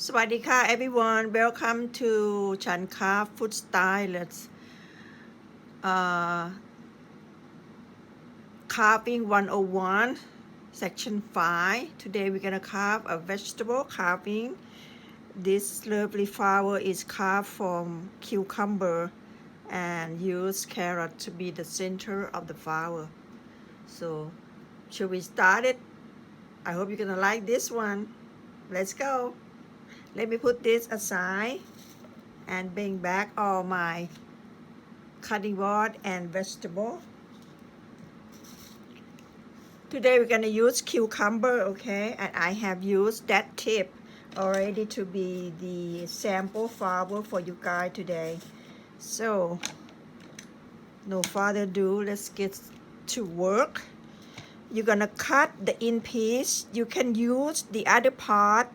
สวัสดีค่ะ everyone welcome to ฉันคาฟ food style let's carving 101 section 5 today we're gonna carve a vegetable carving this lovely flower is carved from cucumber and use carrot to be the center of the flower so should we start it I hope you're gonna like this one let's go let me put this aside and bring back all my cutting board and vegetable. Today we're going to use cucumber, okay? And I have used that tip already to be the sample flower for you guys today. So, no further ado, let's get to work. You're going to cut the in piece. You can use the other part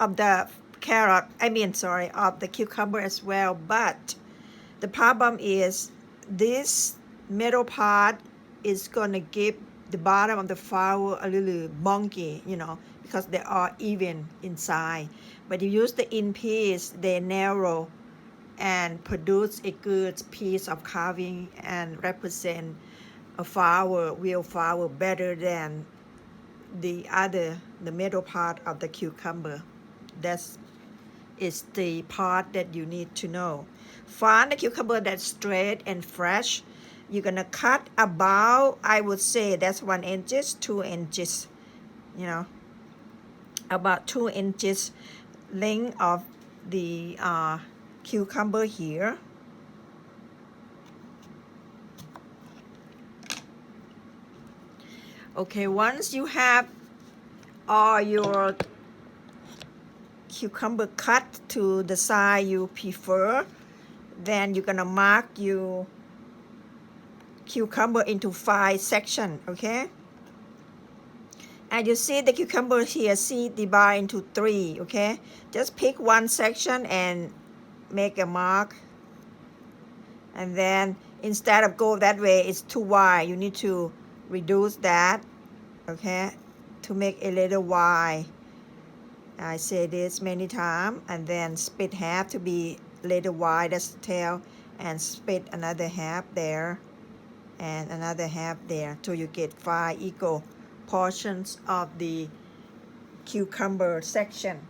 of the carrot, of the cucumber as well, but the problem is this middle part is gonna give the bottom of the flower a little bonky, because they are even inside. But you use the in piece, they narrow and produce a good piece of carving and represent a flower, real flower, better than the middle part of the cucumber. That's is the part that you need to know. Find the cucumber that's straight and fresh. You're gonna cut about, I would say that's 1 inch, 2 inches, about 2 inches length of the cucumber here. Okay, once you have all your cucumber cut to the size you prefer, then you're gonna mark your cucumber into 5 sections, okay? And you see the cucumber here, see divide into 3, okay? Just pick one section and make a mark. And then instead of go that way, it's too wide. You need to reduce that, okay? To make a little wide. I say this many times, and then split half to be little wide as the tail, and split another half there, and another half there, till you get 5 equal portions of the cucumber section.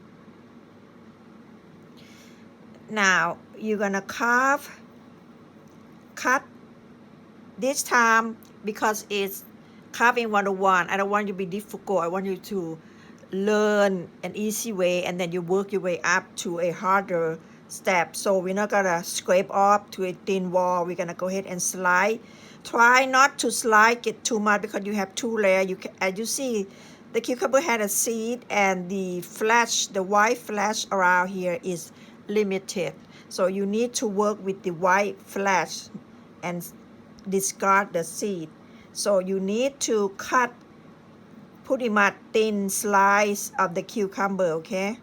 Now you're gonna cut this time because it's carving 101. I don't want you to be difficult. I want you to learn an easy way, and then you work your way up to a harder step. So we're not gonna scrape off to a thin wall. We're gonna go ahead and slide. Try not to slide it too much because you have 2 layers. As you see, the cucumber had a seed, and the flesh, the white flesh around here is limited. So you need to work with the white flesh and discard the seed. So you need to cut pretty much thin slice of the cucumber, okay?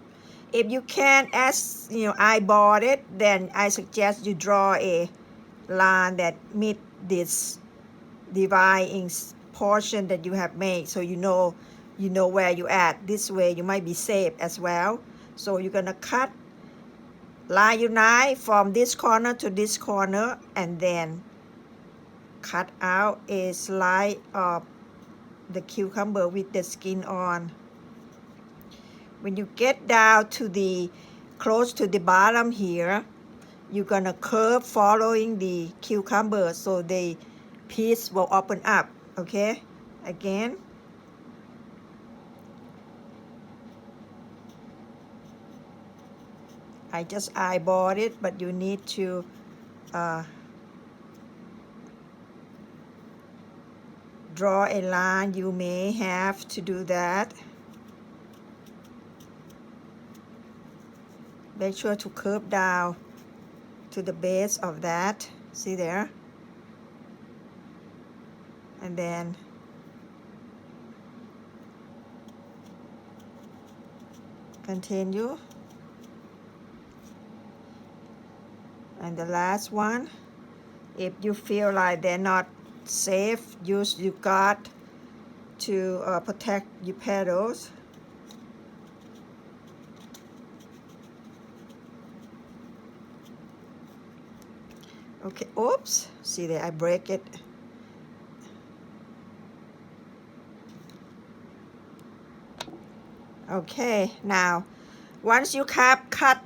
If you can't eyeball it, then I suggest you draw a line that meet this dividing portion that you have made, so you know where you at. This way you might be safe as well. So you're gonna cut line your knife from this corner to this corner, and then cut out a slice of the cucumber with the skin on. When you get down to the close to the bottom here, you're gonna curve following the cucumber so the piece will open up, okay? Again, I just eyeballed it, but you need to draw a line. You may have to do that. Make sure to curve down to the base of that. See there? And then continue. And the last one, if you feel like they're not safe, use your guard to protect your petals. Okay, oops, see there, I break it. Okay, now once you cut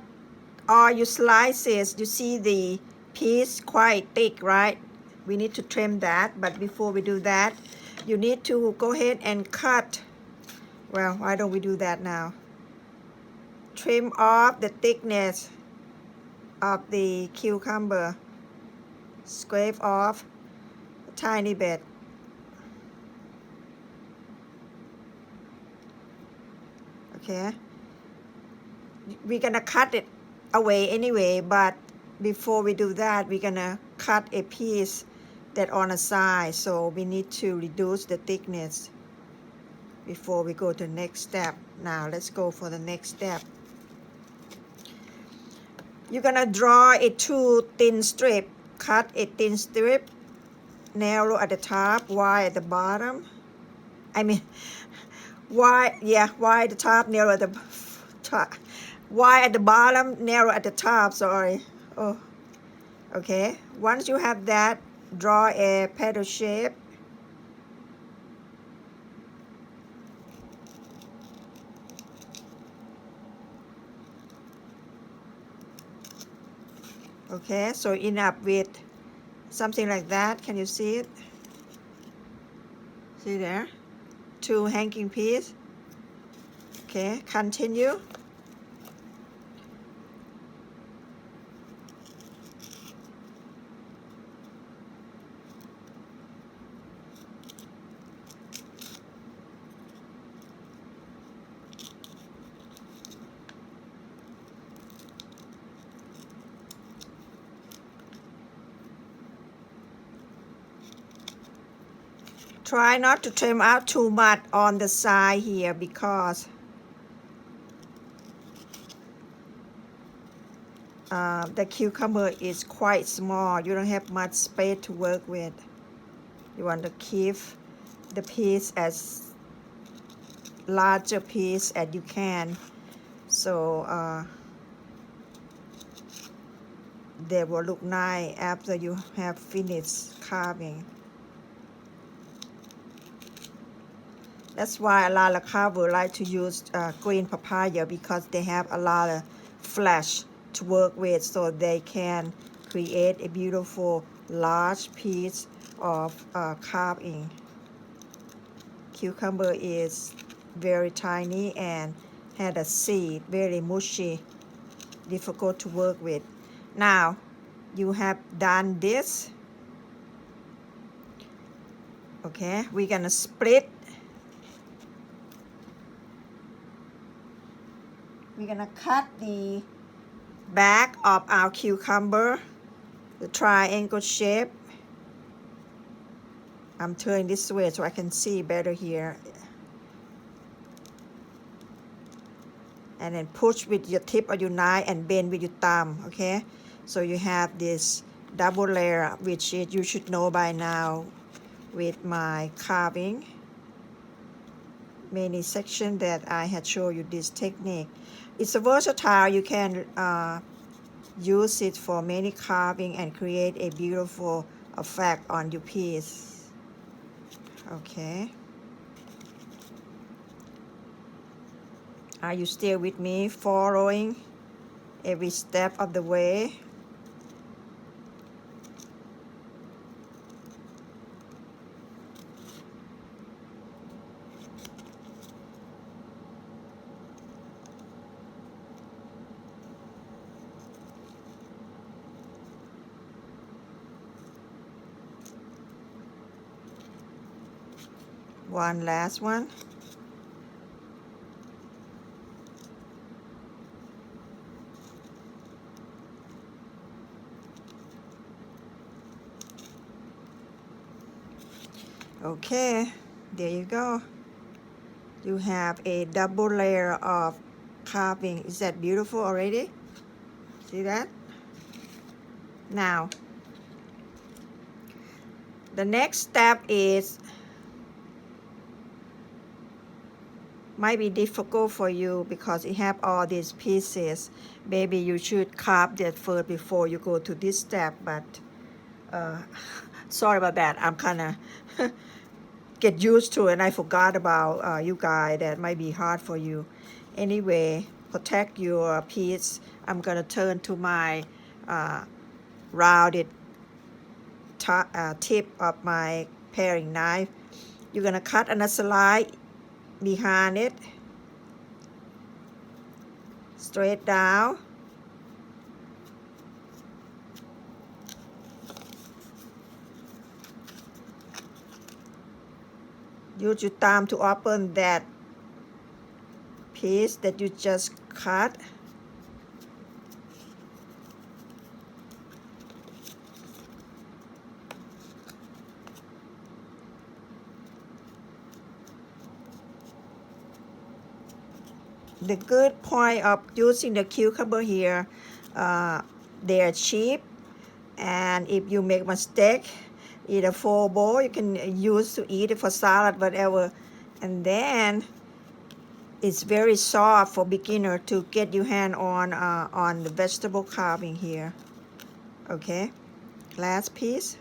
all your slices, you see the piece quite thick, right? We need to trim that, but before we do that, you need to go ahead and cut. Well, why don't we do that now? Trim off the thickness of the cucumber. Scrape off a tiny bit. Okay, we're gonna cut it away anyway, but before we do that, we're gonna cut a piece that on the side, so we need to reduce the thickness before we go to the next step. Now let's go for the next step. You're gonna draw a two thin strip. Cut a thin strip, narrow at the top, wide at the bottom. I mean, wide, yeah, wide at the top, narrow at the top. Wide at the bottom, narrow at the top, sorry. Oh, okay. Once you have that, draw a petal shape. Okay, so end up with something like that. Can you see it? See there? Two hanging pieces. Okay, continue. Try not to trim out too much on the side here because the cucumber is quite small. You don't have much space to work with. You want to keep the piece as larger piece as you can, so they will look nice after you have finished carving. That's why a lot of carvers like to use green papaya, because they have a lot of flesh to work with, so they can create a beautiful large piece of carving. Cucumber is very tiny and had a seed, very mushy, difficult to work with. Now you have done this. Okay, we're gonna split. We're gonna cut the back of our cucumber, the triangle shape. I'm turning this way so I can see better here. And then push with your tip of your knife and bend with your thumb, okay? So you have this double layer, which you should know by now with my carving. Many sections that I had shown you this technique. It's a versatile. You can use it for many carving and create a beautiful effect on your piece. Okay. Are you still with me, following every step of the way? One last one. Okay, there you go. You have a double layer of carving. Is that beautiful already? See that? Now, the next step is might be difficult for you because it have all these pieces. Maybe you should carve that first before you go to this step, but uh, sorry about that. I'm kind of get used to it, and I forgot about you guys. That might be hard for you. Anyway, protect your piece. I'm gonna turn to my rounded tip of my paring knife. You're gonna cut another slice behind it, straight down. Use your thumb to open that piece that you just cut. The good point of using the cucumber here, they are cheap, and if you make mistake, either full bowl you can use to eat it for salad, whatever, and then it's very soft for beginner to get your hand on the vegetable carving here. Okay, last piece.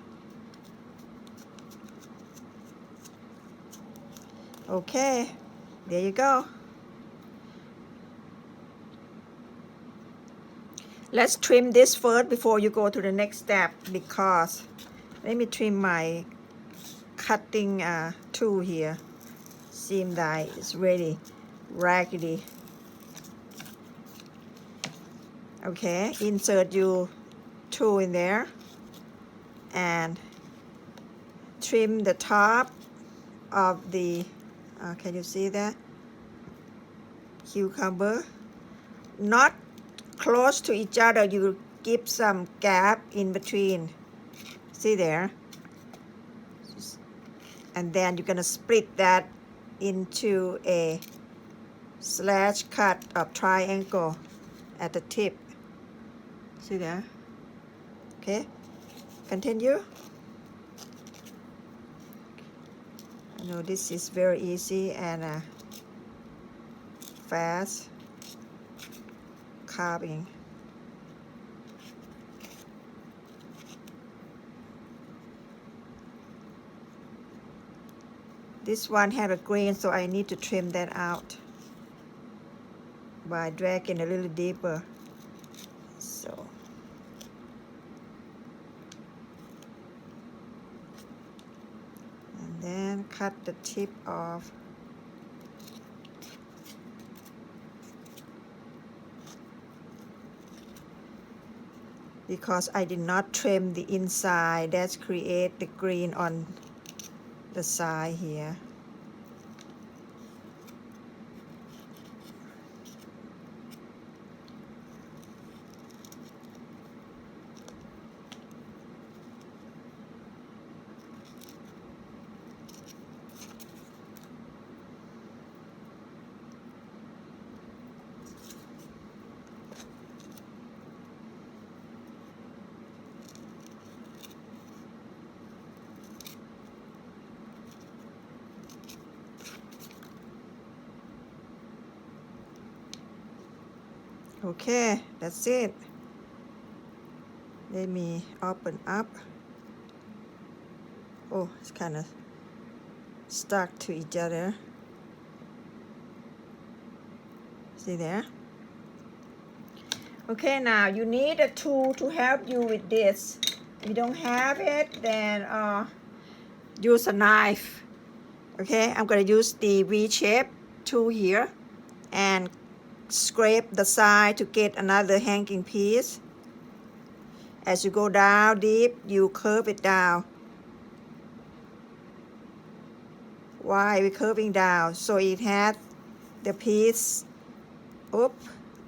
Okay, there you go. Let's trim this first before you go to the next step, because let me trim my cutting tool here. Seam die is ready, raggedy. Okay, insert your tool in there and trim the top of the can you see that cucumber? Not close to each other, you give some gap in between. See there? And then you're gonna split that into a slash cut of triangle at the tip. See there? Okay, continue. I know this is very easy and fast carving. This one had a grain, so I need to trim that out by dragging a little deeper. So and then cut the tip off. Because I did not trim the inside, that's create the green on the side here. Okay, that's it. Let me open up. Oh, it's kind of stuck to each other. See there? Okay, now you need a tool to help you with this. If you don't have it, then use a knife. Okay, I'm gonna use the V-shape tool here and scrape the side to get another hanging piece. As you go down deep, you curve it down. Why we curving down? So it has the piece,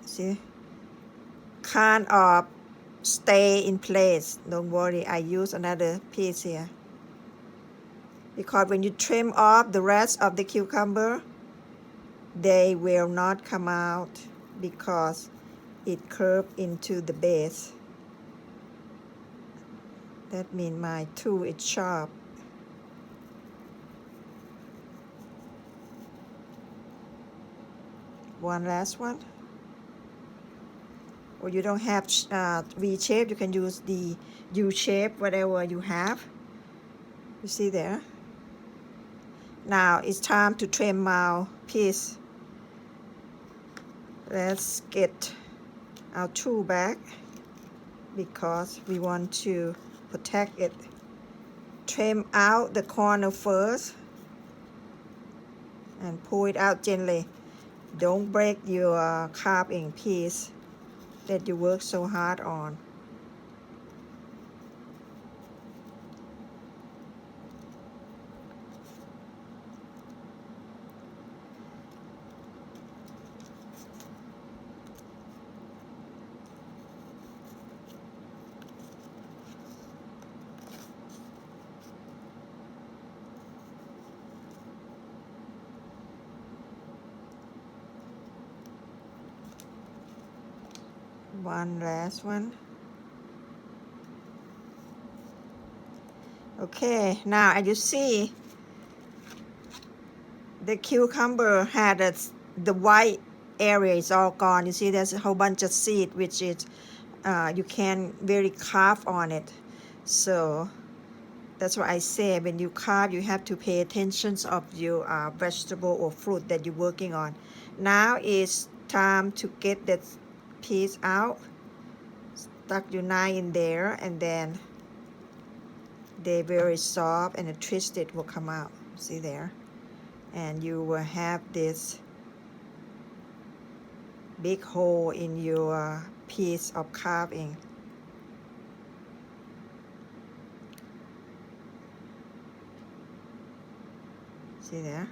see, kind of stay in place. Don't worry, I use another piece here. Because when you trim off the rest of the cucumber, they will not come out because it curved into the base. That means my tool is sharp. One last one. or you don't have V shape, you can use the U shape, whatever you have. You see there? Now it's time to trim our piece. Let's get our tool back because we want to protect it. Trim out the corner first and pull it out gently. Don't break your carving piece that you work so hard on. One last one. Okay, now as you see, the cucumber had the white area is all gone. You see there's a whole bunch of seed which is you can very carve on it. So that's why I say when you carve you have to pay attention of your vegetable or fruit that you're working on. Now it's time to get that piece out. Stuck your knife in there and then they're very soft and the twisted will come out. See there? And you will have this big hole in your piece of carving. See there?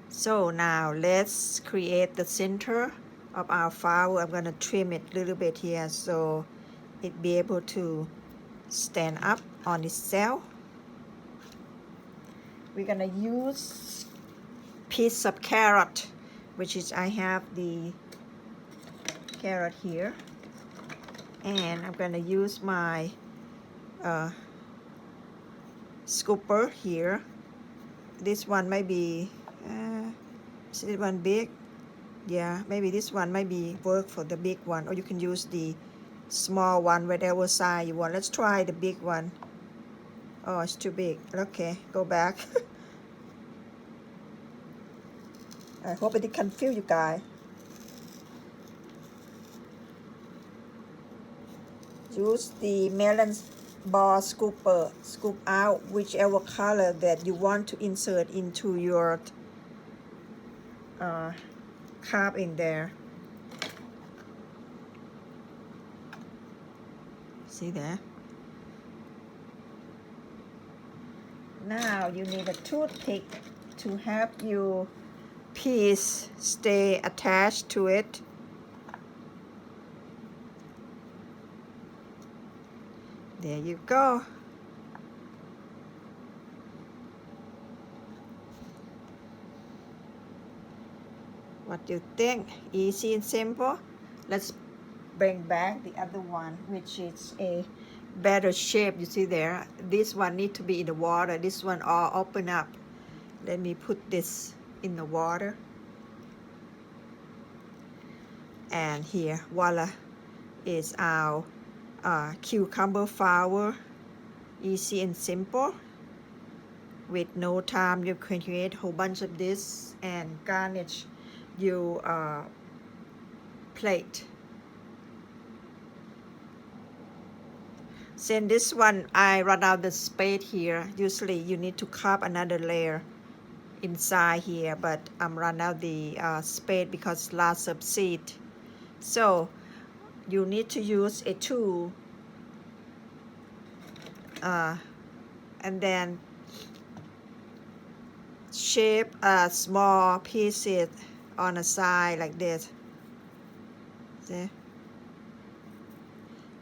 So now let's create the center of our flower. I'm going to trim it a little bit here so it be able to stand up on itself. We're going to use piece of carrot, which is I have the carrot here, and I'm going to use my scooper here. This one might be is this one big? Yeah, maybe this one might be work for the big one, or you can use the small one, whatever size you want. Let's try the big one. Oh, it's too big. Okay, go back. I hope it didn't confuse you guys. Use the melon ball scooper. Scoop out whichever color that you want to insert into your carve in there. See that? Now you need a toothpick to help your piece stay attached to it. There you go. What do you think? Easy and simple? Let's bring back the other one, which is a better shape. You see there? This one need to be in the water. This one all open up. Let me put this in the water. And here, voila, is our cucumber flower. Easy and simple. With no time, you can create a whole bunch of this and garnish your plate. Since this one I run out the space here, usually you need to carve another layer inside here, but I'm run out the space because lots of seed. So you need to use a tool and then shape a small pieces on the side like this. See?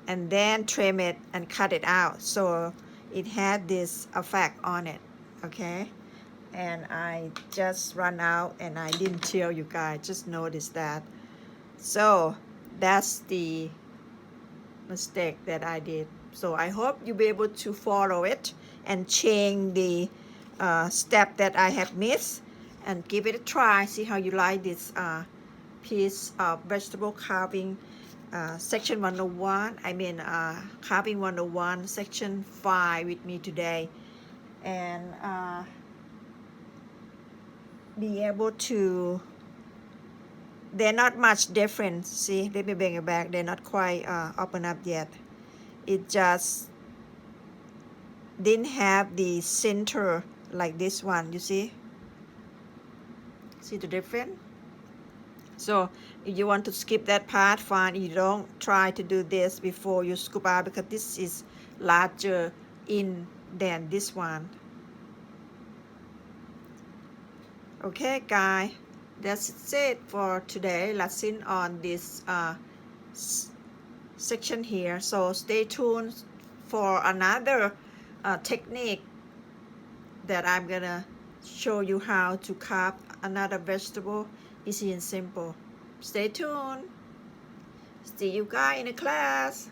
And then trim it and cut it out so it had this effect on it. Okay, and I just run out and I didn't tell you guys, just noticed that. So that's the mistake that I did. So I hope you'll be able to follow it and change the step that I have missed and give it a try. See how you like this piece of vegetable carving section 101. I mean carving 101 section 5 with me today, and be able to, they're not much different. See, let me bring it back. They're not quite open up yet. It just didn't have the center like this one. You see the difference? So if you want to skip that part, fine. You don't try to do this before you scoop out, because this is larger in than this one. Okay, guys, that's it for today lesson on this section here. So stay tuned for another technique that I'm gonna show you how to carve another vegetable, easy and simple. Stay tuned. See you guys in the class.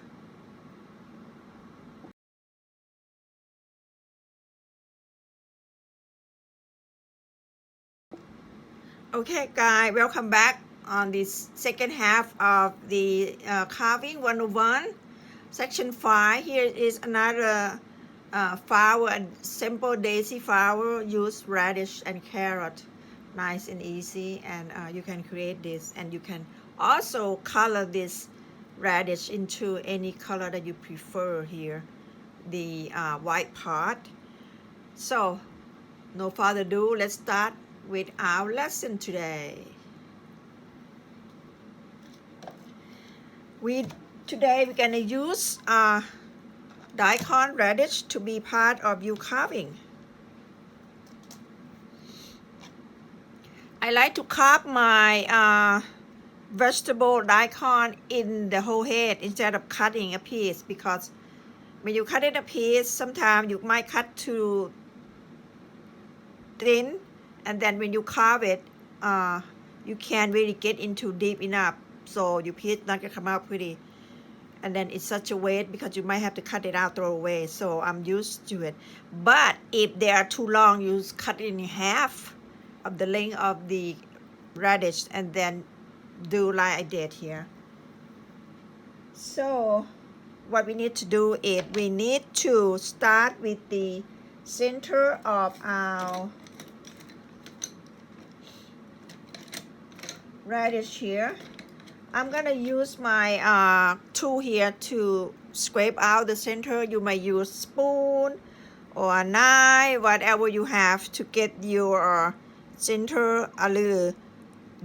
Okay, guys, welcome back on this second half of the carving 101 section 5. Here is another flower and simple daisy flower. Use radish and carrot. Nice and easy, and you can create this, and you can also color this radish into any color that you prefer here, the white part. So no further ado, let's start with our lesson today. Today we're gonna use daikon radish to be part of your carving. I like to carve my vegetable daikon in the whole head instead of cutting a piece, because when you cut it a piece, sometimes you might cut too thin, and then when you carve it, you can't really get into deep enough, so your piece not gonna come out pretty, and then it's such a waste because you might have to cut it out, throw away. So I'm used to it. But if they are too long, you cut it in half of the length of the radish, and then do like I did here. So what we need to do is we need to start with the center of our radish here. I'm gonna use my tool here to scrape out the center. You may use spoon or a knife, whatever you have, to get your center a little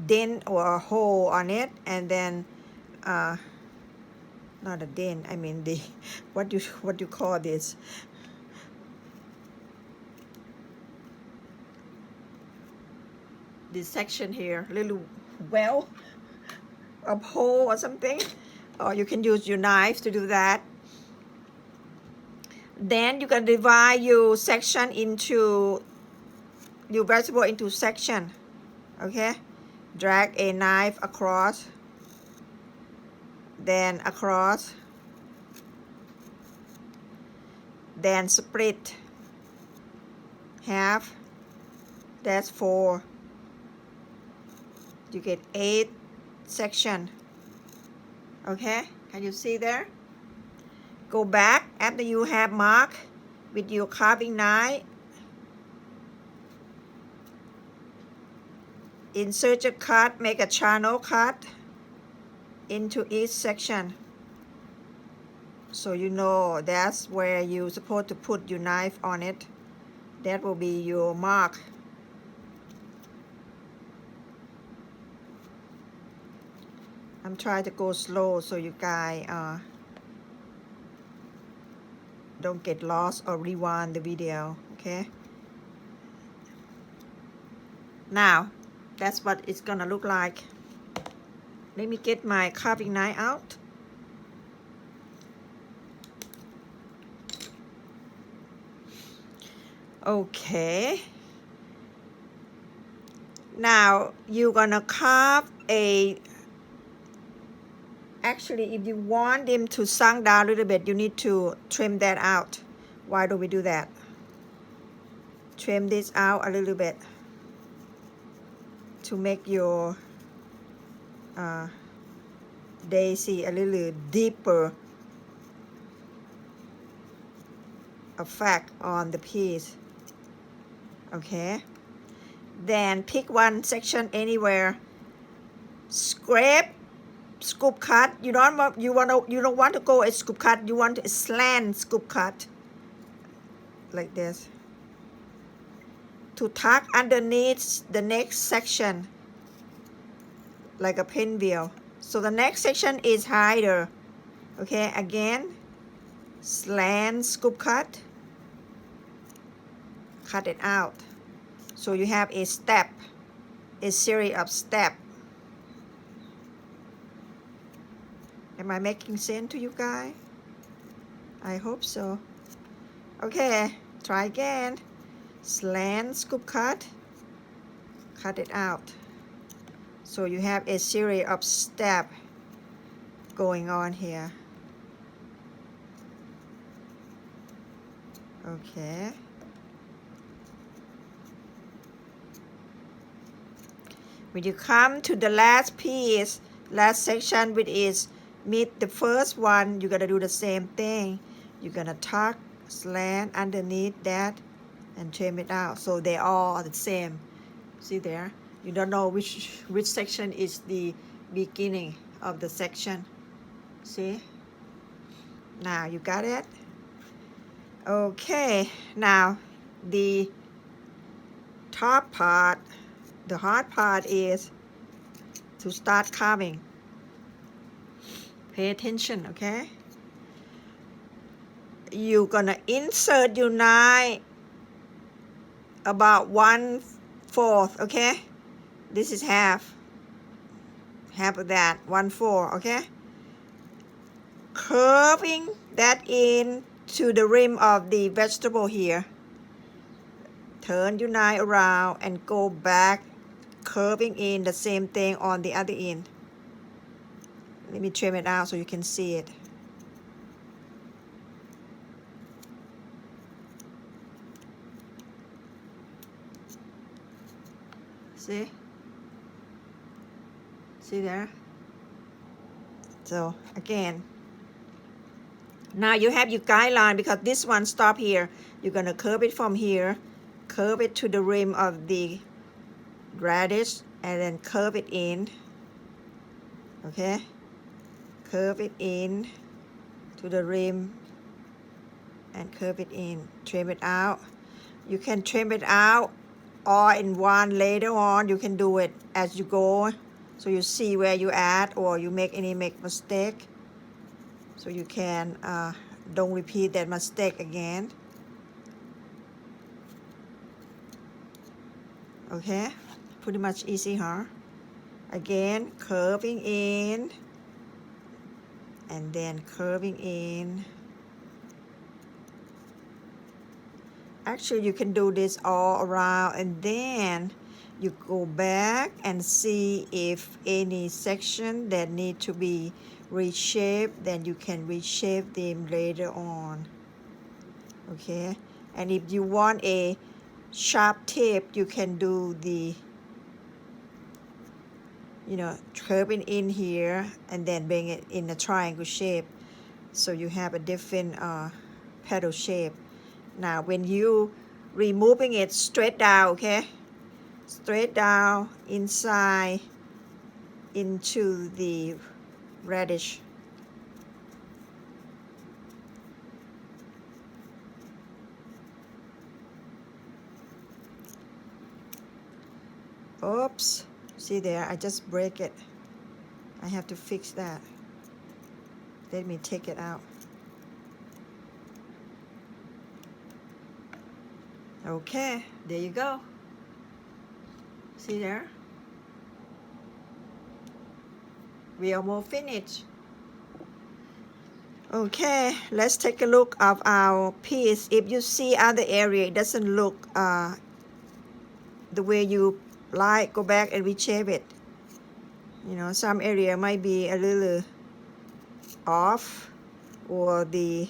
dent or a hole on it, and then not a dent, I mean the what you call this, this section here, little well, a hole or something, or you can use your knife to do that. Then you can divide your section into your vegetable into section. Okay, drag a knife across, then across, then split half. That's 4. You get 8 section. Okay, can you see there? Go back after you have marked with your carving knife. Insert a cut, make a channel cut into each section, so you know that's where you're supposed to put your knife on it. That will be your mark. I'm trying to go slow so you guys don't get lost or rewind the video. Okay, now that's what it's gonna look like. Let me get my carving knife out. Okay, now you're gonna carve a, actually if you want them to sink down a little bit, you need to trim that out. Why do we do that? Trim this out a little bit to make your daisy a little deeper effect on the piece. Okay, then pick one section anywhere, scrape, scoop cut. You don't want to go a scoop cut, you want a slant scoop cut like this to tuck underneath the next section like a pinwheel. So the next section is higher. Okay, again, slant scoop cut, cut it out. So you have a step, a series of steps. Am I making sense to you guys? I hope so. Okay, try again. Slant scoop cut, cut it out. So you have a series of steps going on here. Okay. When you come to the last piece, last section, which is meet the first one, you're gonna do the same thing. You're gonna tuck, slant underneath that, and trim it out. So they all are the same. See there? You don't know which section is the beginning of the section. See? Now you got it? Okay. Now the top part, the hard part is to start carving. Pay attention, okay? You're gonna insert your knife about 1/4, okay? This is half of that, 1/4, okay? Curving that in to the rim of the vegetable here. Turn your knife around and go back, curving in the same thing on the other end. Let me trim it out so you can see it. See? See there? So again, now you have your guideline because this one stop here. You're gonna curve it from here, curve it to the rim of the radish, and then curve it in. Okay? Curve it in to the rim and curve it in. Trim it out. You can trim it out all in one later on. You can do it as you go, so you see where you at, or you make mistake, so you can don't repeat that mistake again. Okay, pretty much easy, huh? Again, curving in and then curving in. Actually, you can do this all around, and then you go back and see if any section that need to be reshaped, then you can reshape them later on. Okay, and if you want a sharp tip, you can do the, curving in here and then bring it in a triangle shape, so you have a different petal shape. Now when you removing it straight down, okay, straight down inside into the radish. Oops, see there, I just break it. I have to fix that. Let me take it out. Okay, there you go. See there? We almost finished. Okay, let's take a look of our piece. If you see other area, it doesn't look the way you like, go back and reshape it. Some area might be a little off, or the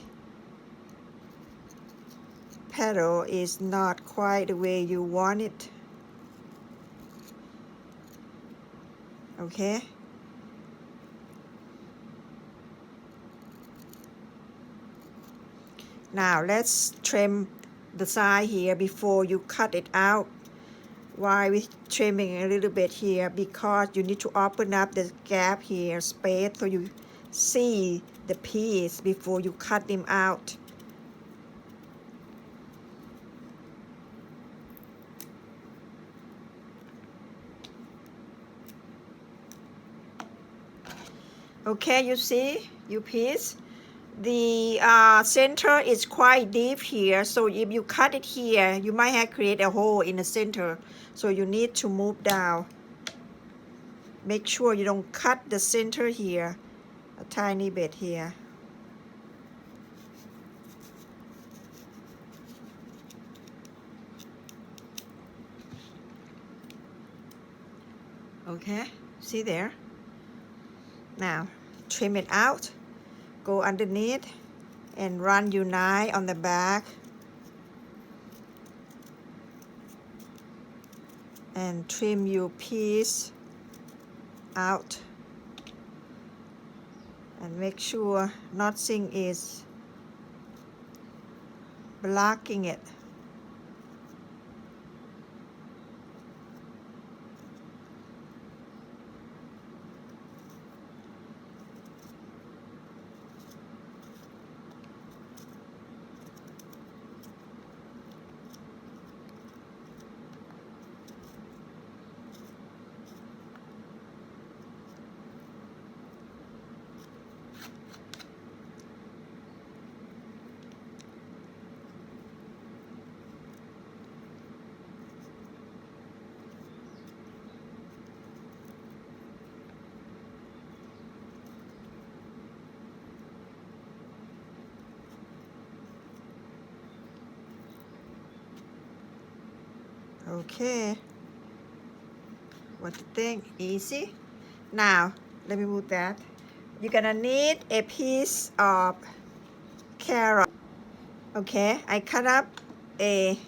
petal is not quite the way you want it. Okay, Now let's trim the side here before you cut it out. Why we trimming a little bit here? Because you need to open up the gap here, space, so you see the piece before you cut them out. Okay, you see your piece. The center is quite deep here, so if you cut it here, you might have create a hole in the center. So you need to move down. Make sure you don't cut the center here, a tiny bit here. Okay, see there? Now, trim it out, go underneath, and run your knife on the back. And trim your piece out. And make sure nothing is blocking it. Okay, what do you think? Easy? Now, let me move that. You're gonna need a piece of carrot. Okay, I cut up a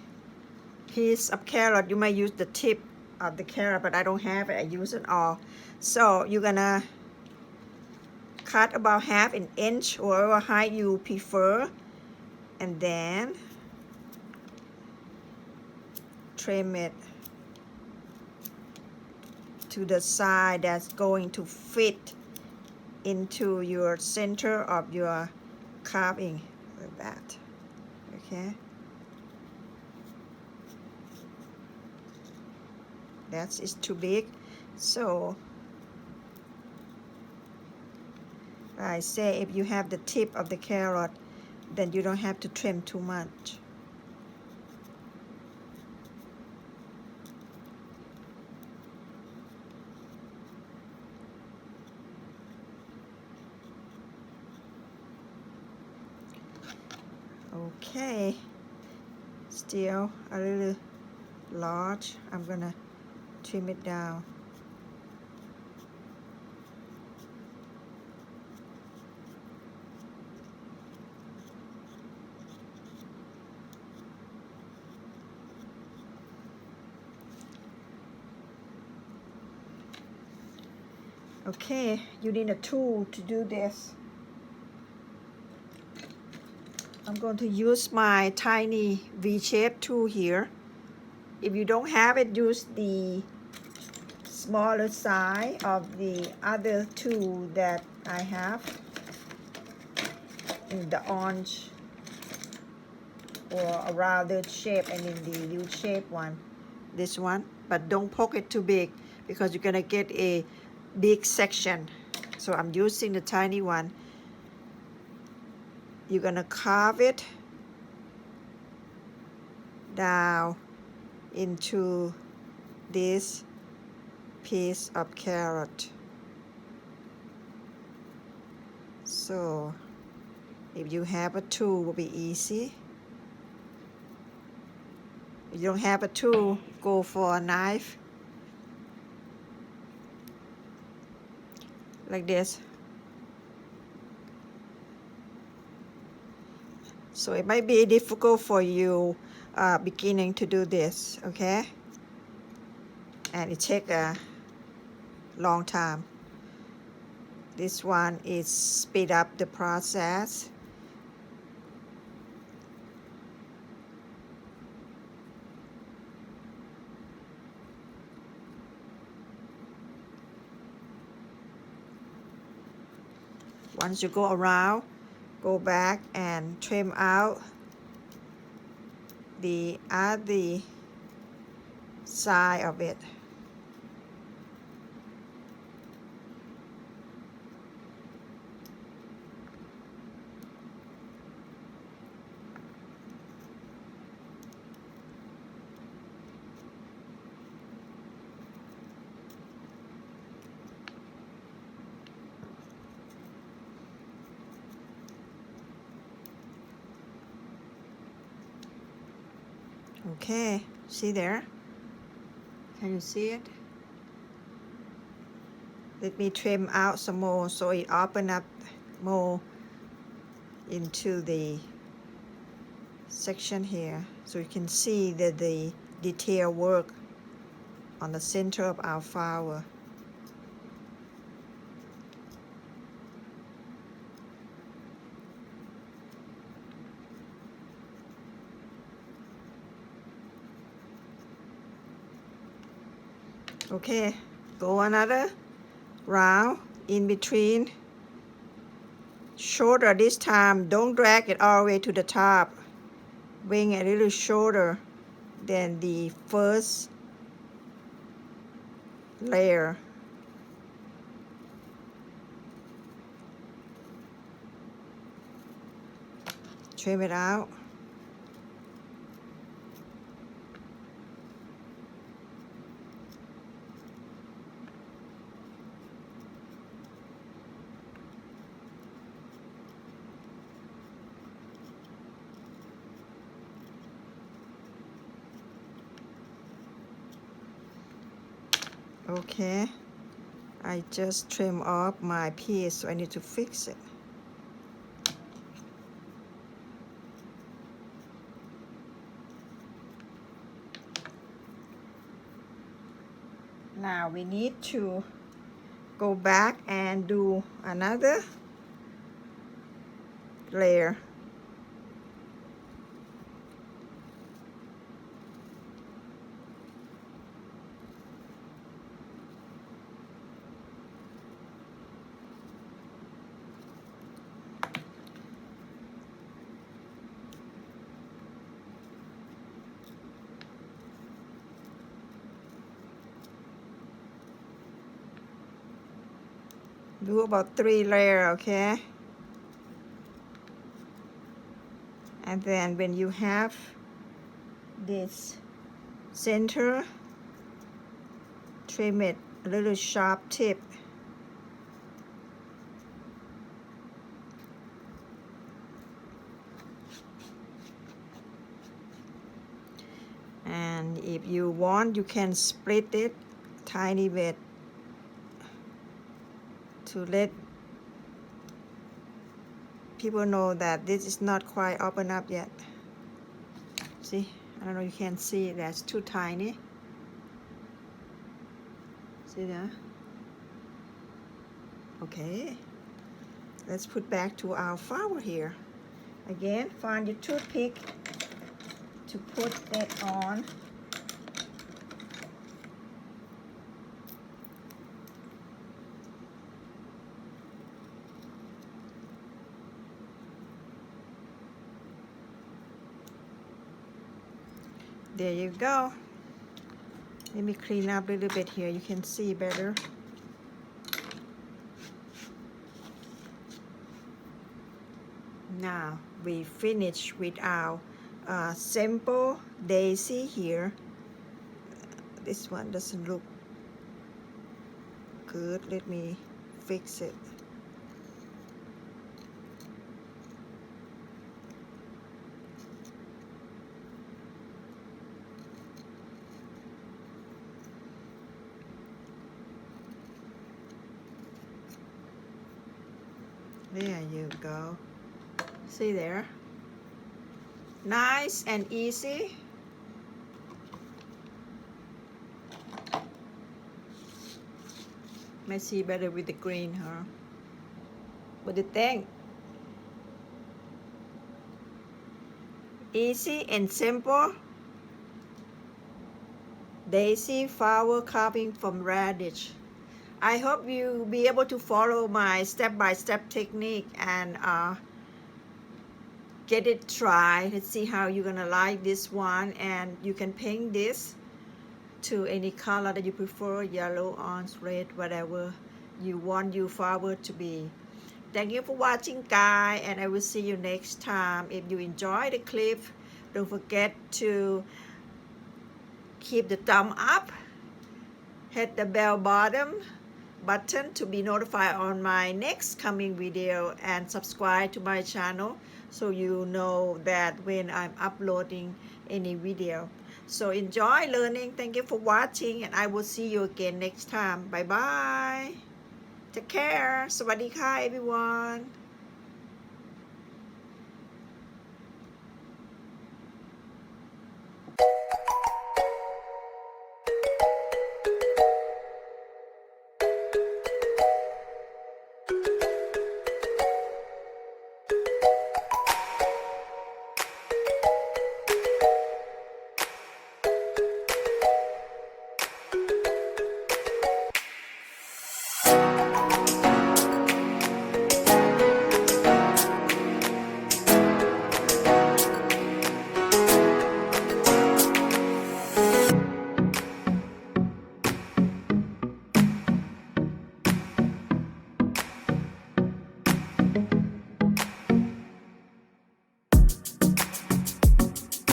piece of carrot. You might use the tip of the carrot, but I don't have it. I use it all. So you're gonna cut about 1/2 inch or whatever height you prefer, and then trim it to the side that's going to fit into your center of your carving, like that. Okay, that is too big, so I say if you have the tip of the carrot, then you don't have to trim too much. Okay, still a little large. I'm gonna trim it down. Okay, you need a tool to do this. I'm going to use my tiny V-shaped tool here. If you don't have it, use the smaller size of the other tool that I have in the orange or a rounded shape, and in the U-shaped one, this one. But don't poke it too big because you're gonna get a big section. So I'm using the tiny one. You're gonna carve it down into this piece of carrot. So if you have a tool, it will be easy. If you don't have a tool, go for a knife like this. So it might be difficult for you beginning to do this, okay? And it takes a long time. This one is speed up the process. once you go around, go back and trim out the side of it. Okay, see there? Can you see it? Let me trim out some more so it open up more into the section here, so you can see the detail work on the center of our flower. Okay, go another round in between. Shorter this time, don't drag it all the way to the top. Bring it a little shorter than the first layer. Trim it out. Okay, I just trim off my piece, so I need to fix it. Now we need to go back and do another layer. Do about 3 layers, okay? And then when you have this center, trim it a little sharp tip. And if you want, you can split it tiny bit to let people know that this is not quite open up yet. See, I don't know, you can't see it, that's too tiny. See that? Okay, let's put back to our flower here. Again, find your toothpick to put that on. There you go. Let me clean up a little bit here. You can see better. Now we finish with our simple daisy here. This one doesn't look good. Let me fix it. There you go. See there? Nice and easy. Might see better with the green, huh? What do you think? Easy and simple. Daisy flower carving from Radish. I hope you be able to follow my step-by-step technique and get it try. Let's see how you're gonna like this one, and you can paint this to any color that you prefer, yellow, orange, red, whatever you want your flower to be. Thank you for watching, guys, and I will see you next time. If you enjoy the clip, don't forget to keep the thumb up, hit the bell button to be notified on my next coming video, and subscribe to my channel so you know that when I'm uploading any video. So enjoy learning. Thank you for watching, and I will see you again next time. Bye bye. Take care. สวัสดีค่ะ everyone.